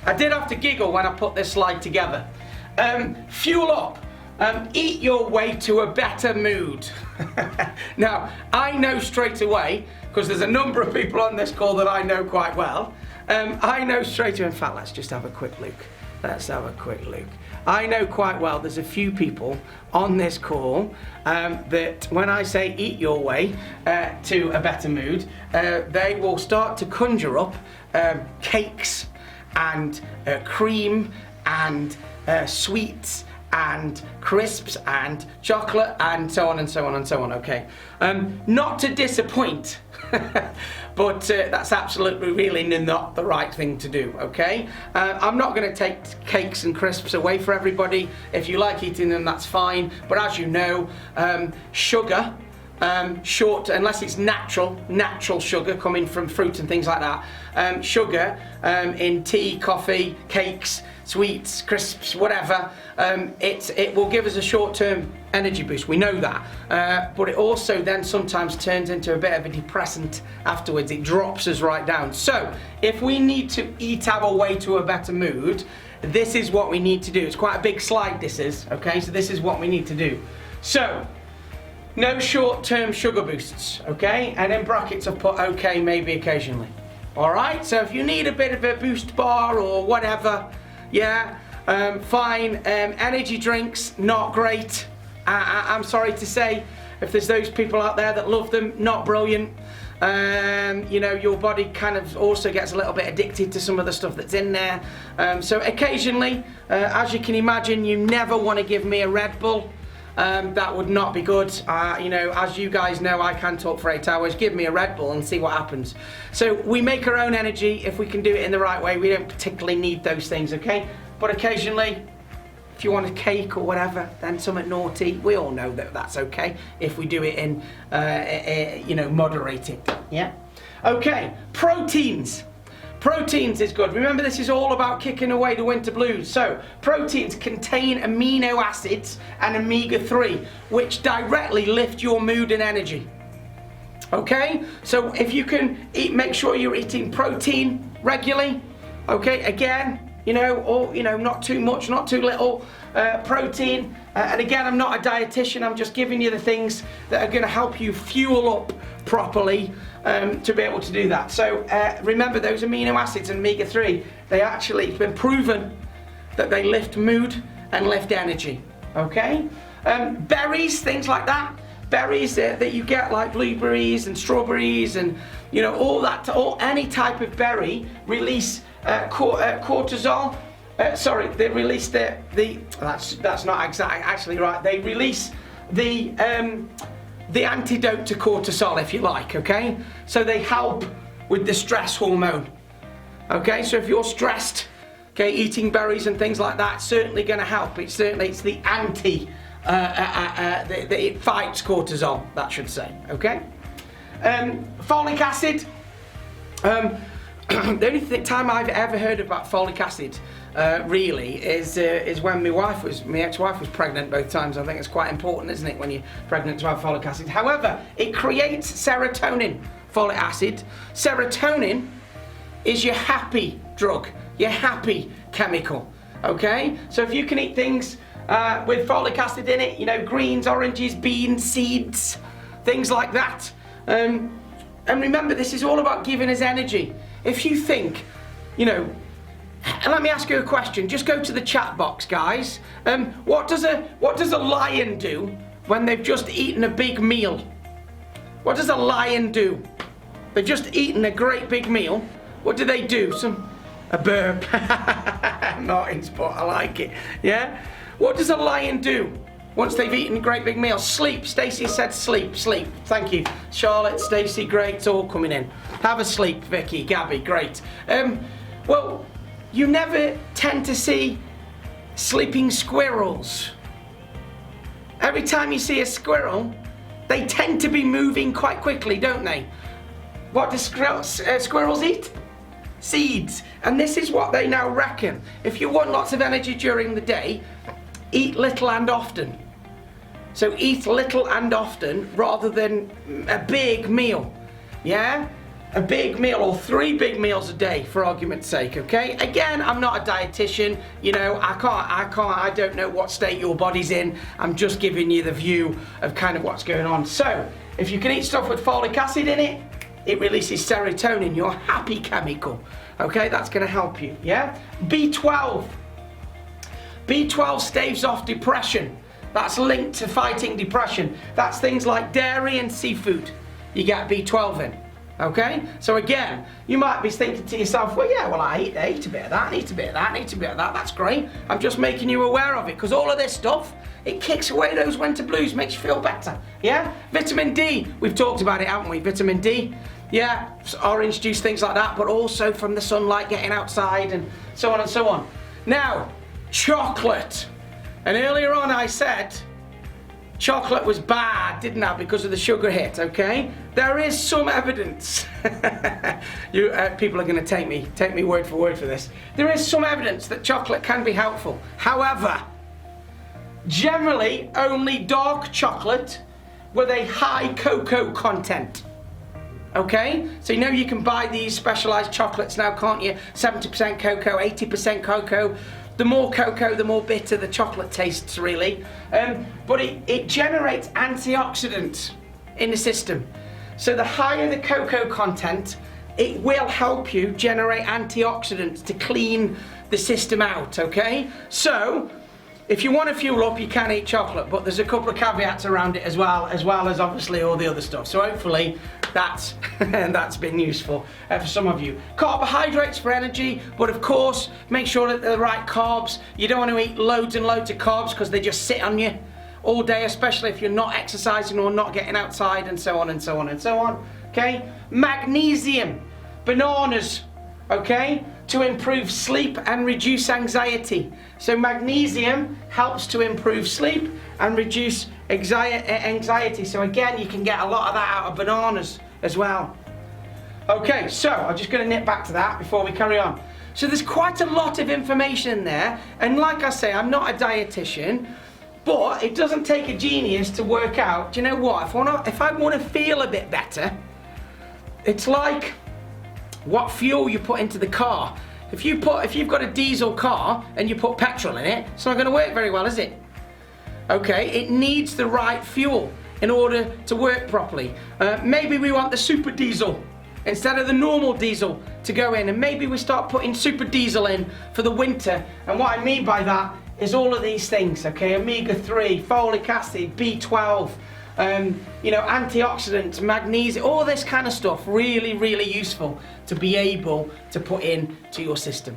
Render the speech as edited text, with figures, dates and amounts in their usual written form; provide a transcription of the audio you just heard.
I did have to giggle when I put this slide together. Fuel up. Eat your way to a better mood. Now, I know straight away, because there's a number of people on this call that I know quite well. I know straight away, in fact, let's just have a quick look. Let's have a quick look. I know quite well there's a few people on this call that when I say eat your way to a better mood, they will start to conjure up cakes and cream and sweets and crisps and chocolate and so on and so on and so on, okay? Not to disappoint, but that's absolutely really not the right thing to do, okay? I'm not going to take cakes and crisps away for everybody. If you like eating them, that's fine. But as you know, sugar, unless it's natural sugar coming from fruit and things like that, sugar in tea, coffee, cakes, sweets, crisps, whatever, it will give us a short-term energy boost. We know that, but it also then sometimes turns into a bit of a depressant afterwards. It drops us right down. So if we need to eat our way to a better mood, this is what we need to do. It's quite a big slide, this is, okay? So this is what we need to do. So no short-term sugar boosts, okay? And in brackets I've put okay, maybe occasionally. All right, so if you need a bit of a boost bar or whatever, yeah, fine. Energy drinks, not great. I'm sorry to say, if there's those people out there that love them, not brilliant. You know, your body kind of also gets a little bit addicted to some of the stuff that's in there. So occasionally, as you can imagine, you never want to give me a Red Bull. That would not be good. You know, as you guys know, I can talk for 8 hours. Give me a Red Bull and see what happens. So we make our own energy if we can do it in the right way. We don't particularly need those things, okay? But occasionally, if you want a cake or whatever, then something naughty, we all know that that's okay if we do it in, you know, moderated. Yeah? Okay, proteins. Proteins is good. Remember, this is all about kicking away the winter blues. So, proteins contain amino acids and omega-3, which directly lift your mood and energy. Okay? So, if you can make sure you're eating protein regularly. Okay? Again, you know, or, you know, not too much, not too little protein. And again, I'm not a dietitian. I'm just giving you the things that are going to help you fuel up properly to be able to do that. So remember, those amino acids and omega-3, they actually, it's been proven that they lift mood and lift energy. Okay? Berries, things like that. Berries that you get, like blueberries and strawberries and, you know, all that, any type of berry release cortisol. They release that's not actually right. They release the antidote to cortisol, if you like, okay? So they help with the stress hormone, okay? So if you're stressed, okay, eating berries and things like that, certainly going to help. It's the anti, it fights cortisol, that should say, okay? Folic acid. The only time I've ever heard about folic acid really is when my ex-wife was pregnant both times. I think it's quite important, isn't it, when you're pregnant to have folic acid. However, it creates serotonin, folic acid. Serotonin is your happy drug, your happy chemical, okay? So if you can eat things with folic acid in it, you know, greens, oranges, beans, seeds, things like that. And remember, this is all about giving us energy. If you think, you know, and let me ask you a question. Just go to the chat box, guys. What does a lion do when they've just eaten a big meal? What does a lion do? They've just eaten a great big meal. What do they do? A burp. Martin's spot. I like it. Yeah. What does a lion do once they've eaten a great big meal? Sleep. Stacey said sleep. Sleep. Thank you. Charlotte, Stacey, great. It's all coming in. Have a sleep, Vicky, Gabby, great. Well, you never tend to see sleeping squirrels. Every time you see a squirrel, they tend to be moving quite quickly, don't they? What do squirrels eat? Seeds. And this is what they now reckon. If you want lots of energy during the day, eat little and often. So eat little and often rather than a big meal. Yeah? a big meal or 3 big meals a day, for argument's sake, okay? Again, I'm not a dietitian, you know, I don't know what state your body's in. I'm just giving you the view of kind of what's going on. So, if you can eat stuff with folic acid in it, it releases serotonin, your happy chemical, okay? That's gonna help you, yeah? B12. B12 staves off depression. That's linked to fighting depression. That's things like dairy and seafood. You get B12 in. Okay? So again, you might be thinking to yourself, well, yeah, well, I eat a bit of that, I eat a bit of that, I eat a bit of that. That's great. I'm just making you aware of it, because all of this stuff, it kicks away those winter blues, makes you feel better. Yeah? Vitamin D, we've talked about it, haven't we? Vitamin D. Yeah, orange juice, things like that, but also from the sunlight, getting outside, and so on and so on. Now, chocolate. And earlier on I said, chocolate was bad, didn't I, because of the sugar hit, okay? There is some evidence. People are going to take me word for word for this. There is some evidence that chocolate can be helpful. However, generally only dark chocolate with a high cocoa content. Okay? So you know you can buy these specialised chocolates now, can't you? 70% cocoa, 80% cocoa. The more cocoa, the more bitter the chocolate tastes, really. But it generates antioxidants in the system. So the higher the cocoa content, it will help you generate antioxidants to clean the system out, okay? So, if you want to fuel up, you can eat chocolate, but there's a couple of caveats around it as well as obviously all the other stuff. So hopefully that's been useful for some of you. Carbohydrates for energy, but of course make sure that they're the right carbs. You don't want to eat loads and loads of carbs because they just sit on you all day, especially if you're not exercising or not getting outside, and so on and so on and so on. Okay? Magnesium, bananas, okay, to improve sleep and reduce anxiety. So magnesium helps to improve sleep and reduce anxiety. So again, you can get a lot of that out of bananas as well. Okay, so I'm just going to nip back to that before we carry on. So there's quite a lot of information in there, and like I say, I'm not a dietitian, but it doesn't take a genius to work out, do you know what, if I want to feel a bit better, it's like what fuel you put into the car. If you've got a diesel car and you put petrol in it, it's not going to work very well, is it? Okay, it needs the right fuel in order to work properly. Maybe we want the super diesel instead of the normal diesel to go in, and maybe we start putting super diesel in for the winter. And what I mean by that is all of these things, okay? Omega-3, folic acid, B12, you know, antioxidants, magnesium, all this kind of stuff, really, really useful to be able to put in to your system.